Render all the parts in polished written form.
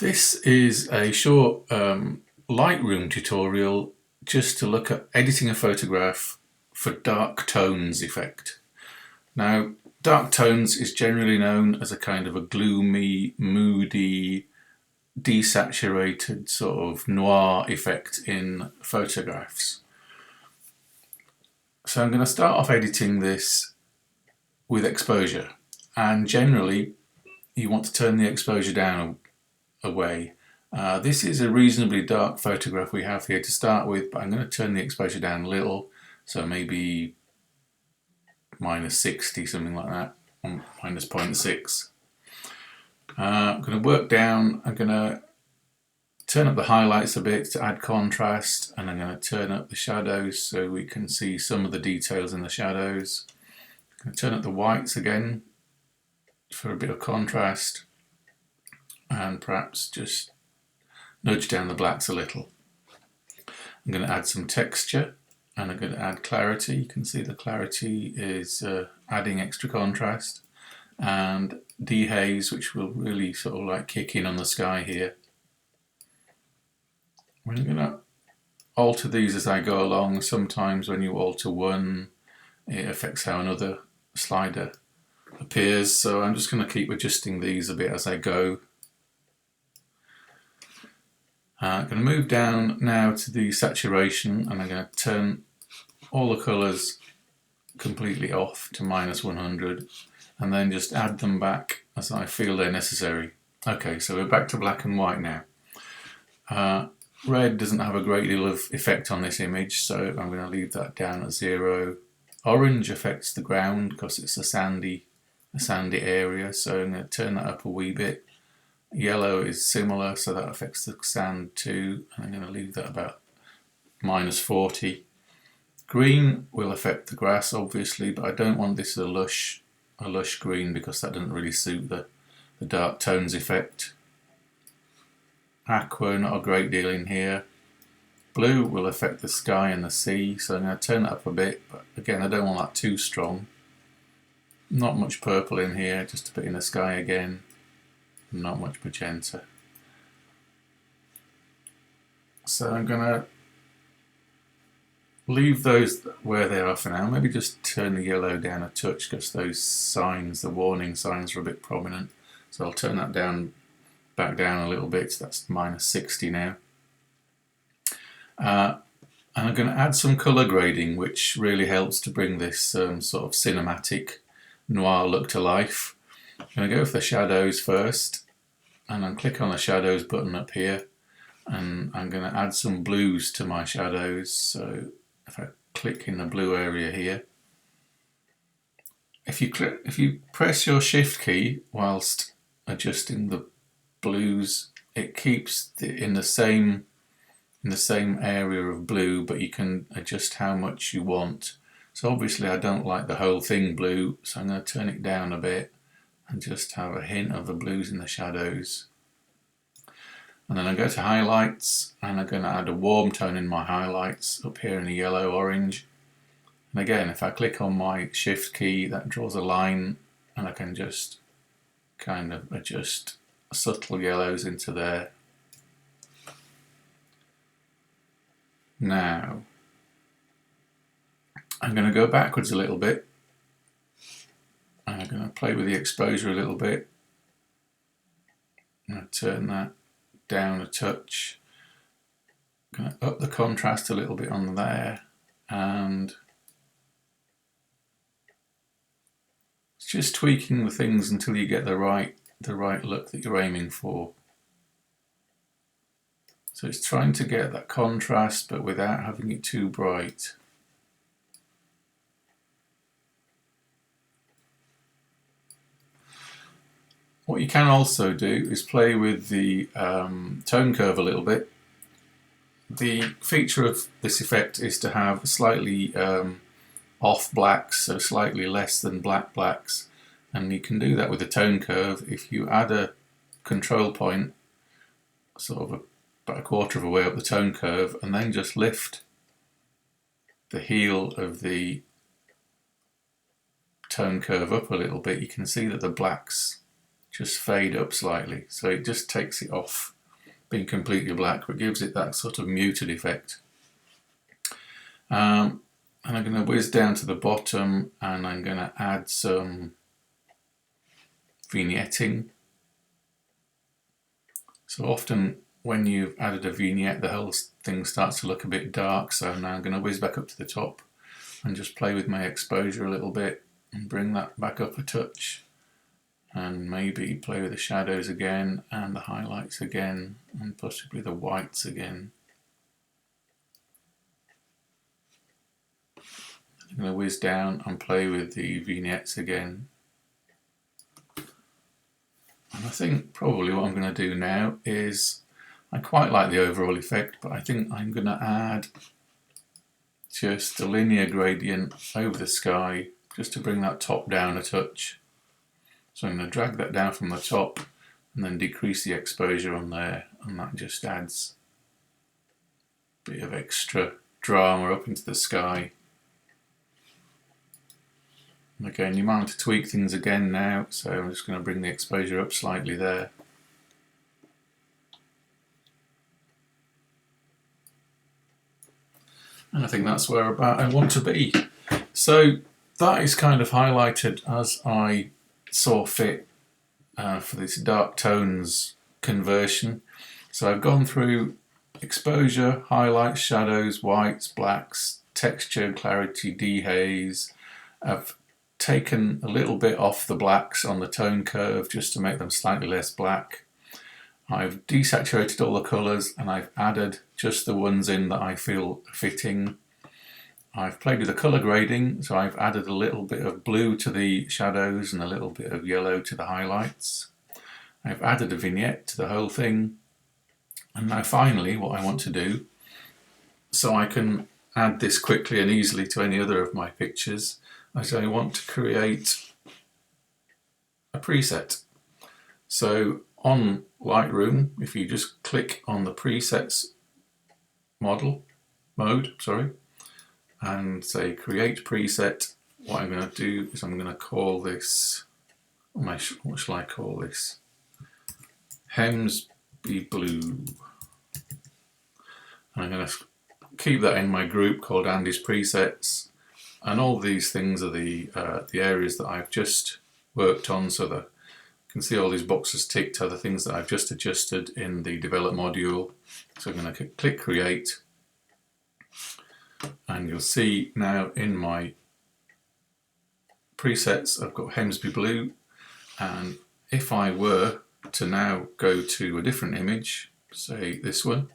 This is a short Lightroom tutorial just to look at editing a photograph for dark tones effect. Now, dark tones is generally known as a kind of a gloomy, moody, desaturated sort of noir effect in photographs. So I'm going to start off editing this with exposure, and generally you want to turn the exposure down away. This is a reasonably dark photograph we have here to start with, but I'm going to turn the exposure down a little, so maybe -60, something like that, -0.6. I'm going to work down. I'm going to turn up the highlights a bit to add contrast, and I'm going to turn up the shadows so we can see some of the details in the shadows. I'm going to turn up the whites again for a bit of contrast, and perhaps just nudge down the blacks a little. I'm going to add some texture, and I'm going to add clarity. You can see the clarity is adding extra contrast, and dehaze, which will really sort of like kick in on the sky here. I'm going to alter these as I go along. Sometimes when you alter one, it affects how another slider appears, so I'm just going to keep adjusting these a bit as I go. I'm going to move down now to the saturation, and I'm going to turn all the colours completely off to -100, and then just add them back as I feel they're necessary. Okay, so we're back to black and white now. Red doesn't have a great deal of effect on this image, so I'm going to leave that down at 0. Orange affects the ground because it's a sandy area, so I'm going to turn that up a wee bit. Yellow is similar, so that affects the sand too, and I'm going to leave that about -40. Green will affect the grass obviously, but I don't want this a lush green because that doesn't really suit the dark tones effect. Aqua, not a great deal in here. Blue will affect the sky and the sea, so I'm going to turn it up a bit, but again I don't want that too strong. Not much purple in here, just a bit in the sky again. Not much magenta. So I'm going to leave those where they are for now. Maybe just turn the yellow down a touch because those signs, the warning signs, are a bit prominent. So I'll turn that back down a little bit. So that's -60 now. And I'm going to add some colour grading, which really helps to bring this sort of cinematic noir look to life. I'm going to go for the shadows first, and I'll click on the shadows button up here, and I'm going to add some blues to my shadows. So if I click in the blue area here, if you press your shift key whilst adjusting the blues, it keeps in the same area of blue, but you can adjust how much you want. So obviously I don't like the whole thing blue, so I'm going to turn it down a bit and just have a hint of the blues in the shadows. And then I go to highlights, and I'm going to add a warm tone in my highlights up here in the yellow orange. And again, if I click on my shift key, that draws a line, and I can just kind of adjust subtle yellows into there. Now I'm going to go backwards a little bit, and I'm going to play with the exposure a little bit. I'm going to turn that down a touch. I'm going to up the contrast a little bit on there, and it's just tweaking the things until you get the right look that you're aiming for. So it's trying to get that contrast, but without having it too bright. What you can also do is play with the tone curve a little bit. The feature of this effect is to have slightly off blacks, so slightly less than black blacks, and you can do that with the tone curve if you add a control point sort of about a quarter of a way up the tone curve, and then just lift the heel of the tone curve up a little bit. You can see that the blacks just fade up slightly. So it just takes it off being completely black, but gives it that sort of muted effect. And I'm going to whiz down to the bottom and I'm going to add some vignetting. So often when you've added a vignette, the whole thing starts to look a bit dark. So now I'm going to whiz back up to the top and just play with my exposure a little bit and bring that back up a touch. And maybe play with the shadows again and the highlights again and possibly the whites again. I'm going to whiz down and play with the vignettes again. And I think probably what I'm going to do now is, I quite like the overall effect, but I think I'm going to add just a linear gradient over the sky just to bring that top down a touch. So I'm going to drag that down from the top and then decrease the exposure on there, and that just adds a bit of extra drama up into the sky. Again, you might want to tweak things again now, so I'm just going to bring the exposure up slightly there. And I think that's where about I want to be. So that is kind of highlighted as I saw fit for this dark tones conversion. So I've gone through exposure, highlights, shadows, whites, blacks, texture, clarity, dehaze. I've taken a little bit off the blacks on the tone curve just to make them slightly less black. I've desaturated all the colours and I've added just the ones in that I feel fitting. I've played with the colour grading, so I've added a little bit of blue to the shadows and a little bit of yellow to the highlights. I've added a vignette to the whole thing. And now finally what I want to do, so I can add this quickly and easily to any other of my pictures, is I want to create a preset. So on Lightroom, if you just click on the presets mode, and say create preset, what I'm going to do is I'm going to call this, what shall I call this? Hemsby Blue. And I'm going to keep that in my group called Andy's Presets, and all these things are the areas that I've just worked on, so that you can see all these boxes ticked are the things that I've just adjusted in the develop module. So I'm going to click create. And you'll see now in my presets I've got Hemsby Blue, and if I were to now go to a different image, say this one,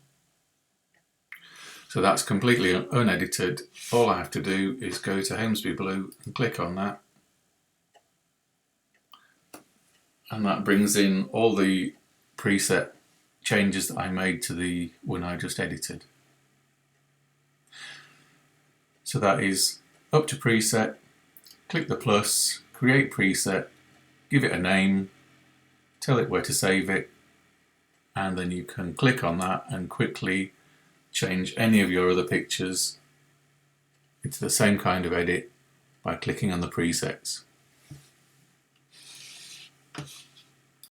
so that's completely unedited, all I have to do is go to Hemsby Blue and click on that, and that brings in all the preset changes that I made to the one I just edited. So that is up to preset, click the plus, create preset, give it a name, tell it where to save it, and then you can click on that and quickly change any of your other pictures into the same kind of edit by clicking on the presets.